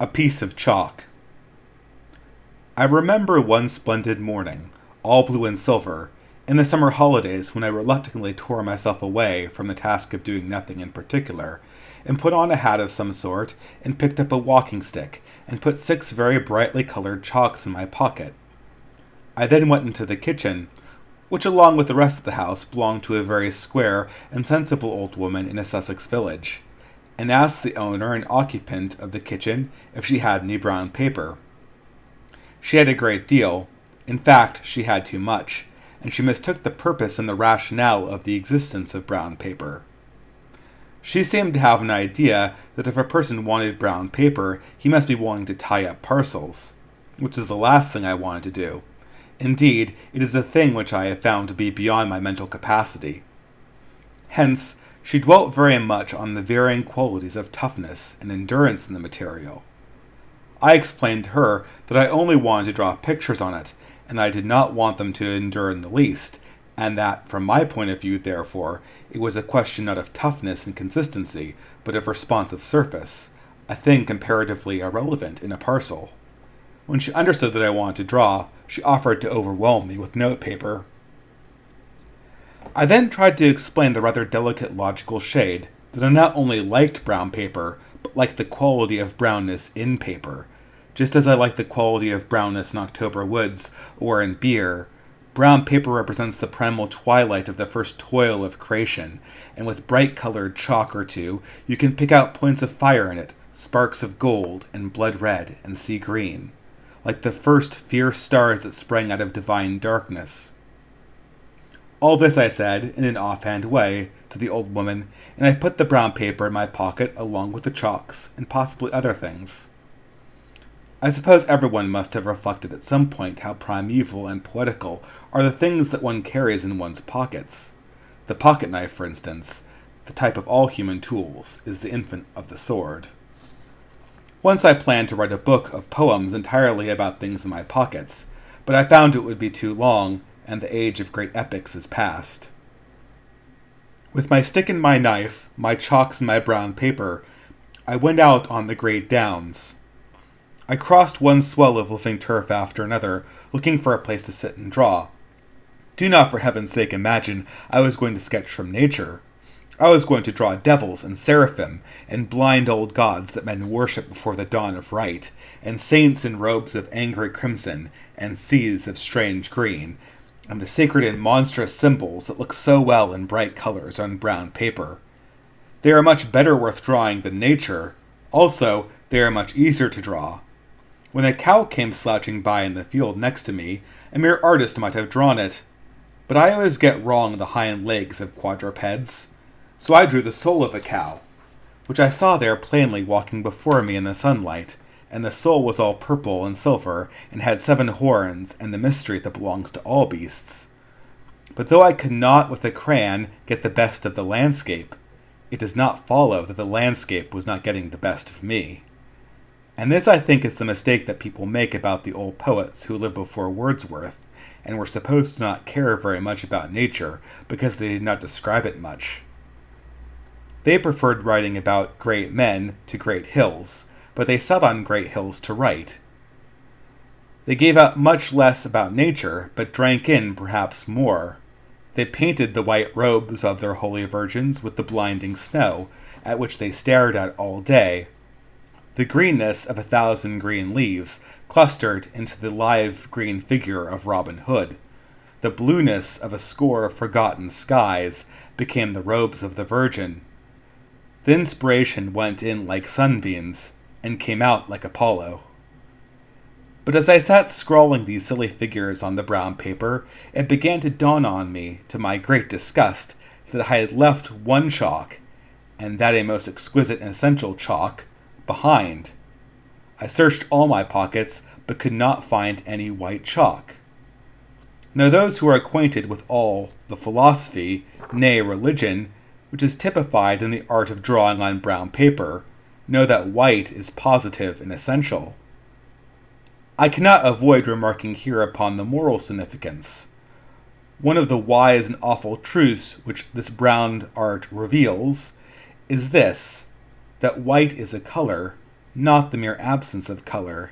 A piece of chalk. I remember one splendid morning, all blue and silver, in the summer holidays when I reluctantly tore myself away from the task of doing nothing in particular, and put on a hat of some sort, and picked up a walking stick, and put 6 very brightly colored chalks in my pocket. I then went into the kitchen, which along with the rest of the house belonged to a very square and sensible old woman in a Sussex village, and asked the owner and occupant of the kitchen if she had any brown paper. She had a great deal. In fact, she had too much, and she mistook the purpose and the rationale of the existence of brown paper. She seemed to have an idea that if a person wanted brown paper, he must be willing to tie up parcels, which is the last thing I wanted to do. Indeed, it is a thing which I have found to be beyond my mental capacity. Hence, she dwelt very much on the varying qualities of toughness and endurance in the material. I explained to her that I only wanted to draw pictures on it, and I did not want them to endure in the least, and that, from my point of view, therefore, it was a question not of toughness and consistency, but of responsive surface, a thing comparatively irrelevant in a parcel. When she understood that I wanted to draw, she offered to overwhelm me with notepaper. I then tried to explain the rather delicate logical shade that I not only liked brown paper, but liked the quality of brownness in paper. Just as I like the quality of brownness in October woods or in beer, brown paper represents the primal twilight of the first toil of creation, and with bright-colored chalk or two, you can pick out points of fire in it, sparks of gold and blood red and sea green, like the first fierce stars that sprang out of divine darkness. All this I said, in an offhand way, to the old woman, and I put the brown paper in my pocket along with the chalks, and possibly other things. I suppose everyone must have reflected at some point how primeval and poetical are the things that one carries in one's pockets. The pocket-knife, for instance, the type of all human tools, is the infant of the sword. Once I planned to write a book of poems entirely about things in my pockets, but I found it would be too long, and the age of great epics is past. With my stick and my knife, my chalks and my brown paper, I went out on the great downs. I crossed one swell of living turf after another, looking for a place to sit and draw. Do not for heaven's sake imagine I was going to sketch from nature. I was going to draw devils and seraphim, and blind old gods that men worship before the dawn of right, and saints in robes of angry crimson, and seas of strange green, and the sacred and monstrous symbols that look so well in bright colors on brown paper. They are much better worth drawing than nature. Also, they are much easier to draw. When a cow came slouching by in the field next to me, a mere artist might have drawn it. But I always get wrong the hind legs of quadrupeds. So I drew the soul of a cow, which I saw there plainly walking before me in the sunlight, and the soul was all purple and silver, and had 7 horns, and the mystery that belongs to all beasts. But though I could not with a crayon get the best of the landscape, it does not follow that the landscape was not getting the best of me. And this, I think, is the mistake that people make about the old poets who lived before Wordsworth, and were supposed to not care very much about nature, because they did not describe it much. They preferred writing about great men to great hills, but they sat on great hills to write. They gave out much less about nature, but drank in perhaps more. They painted the white robes of their holy virgins with the blinding snow, at which they stared at all day. The greenness of 1,000 green leaves clustered into the live green figure of Robin Hood. The blueness of a score of forgotten skies became the robes of the Virgin. The inspiration went in like sunbeams, and came out like Apollo. But as I sat scrawling these silly figures on the brown paper, it began to dawn on me, to my great disgust, that I had left one chalk, and that a most exquisite and essential chalk, behind. I searched all my pockets, but could not find any white chalk. Now those who are acquainted with all the philosophy, nay religion, which is typified in the art of drawing on brown paper, know that white is positive and essential. I cannot avoid remarking here upon the moral significance. One of the wise and awful truths which this brown art reveals is this, that white is a color, not the mere absence of color.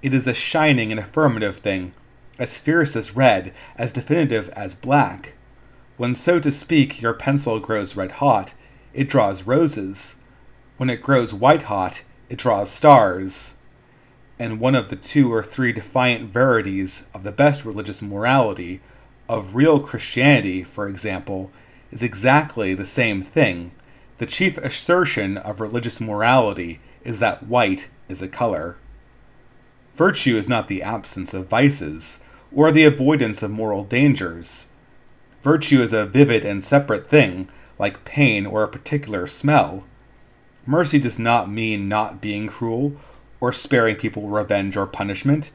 It is a shining and affirmative thing, as fierce as red, as definitive as black. When, so to speak, your pencil grows red hot, it draws roses. When it grows white hot, it draws stars. And one of the 2 or 3 defiant verities of the best religious morality, of real Christianity, for example, is exactly the same thing. The chief assertion of religious morality is that white is a color. Virtue is not the absence of vices, or the avoidance of moral dangers. Virtue is a vivid and separate thing, like pain or a particular smell. Mercy does not mean not being cruel, or sparing people revenge or punishment.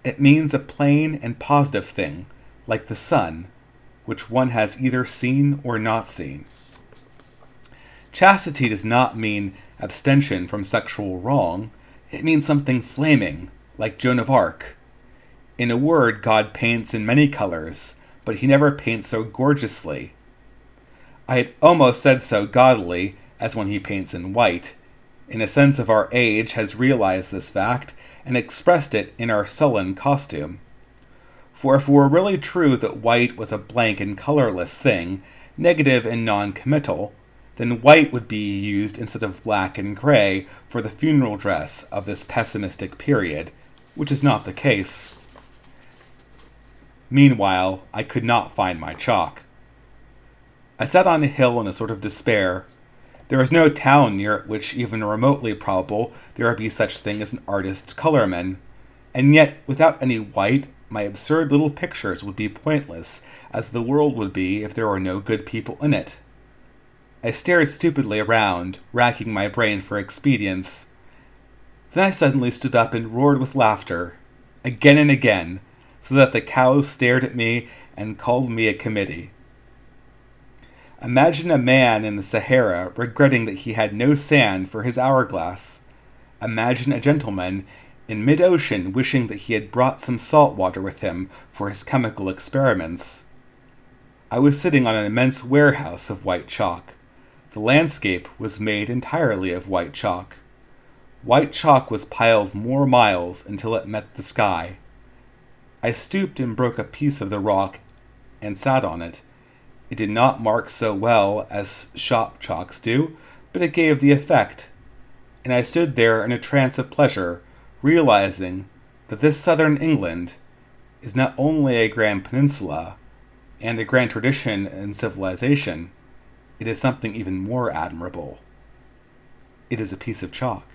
It means a plain and positive thing, like the sun, which one has either seen or not seen. Chastity does not mean abstention from sexual wrong. It means something flaming, like Joan of Arc. In a word, God paints in many colors, but he never paints so gorgeously. I had almost said so gaudily as when he paints in white. In a sense of our age has realized this fact and expressed it in our sullen costume. For if it were really true that white was a blank and colorless thing, negative and non-committal, then white would be used instead of black and gray for the funeral dress of this pessimistic period, which is not the case. Meanwhile, I could not find my chalk. I sat on a hill in a sort of despair. There is no town near it which, even remotely probable, there would be such thing as an artist's colorman, and yet, without any white, my absurd little pictures would be pointless, as the world would be if there were no good people in it. I stared stupidly around, racking my brain for expedients. Then I suddenly stood up and roared with laughter, again and again, so that the cows stared at me and called me a committee. Imagine a man in the Sahara regretting that he had no sand for his hourglass. Imagine a gentleman in mid-ocean wishing that he had brought some salt water with him for his chemical experiments. I was sitting on an immense warehouse of white chalk. The landscape was made entirely of white chalk. White chalk was piled more miles until it met the sky. I stooped and broke a piece of the rock and sat on it. It did not mark so well as shop chalks do, but it gave the effect, and I stood there in a trance of pleasure, realizing that this southern England is not only a grand peninsula and a grand tradition and civilization, it is something even more admirable. It is a piece of chalk.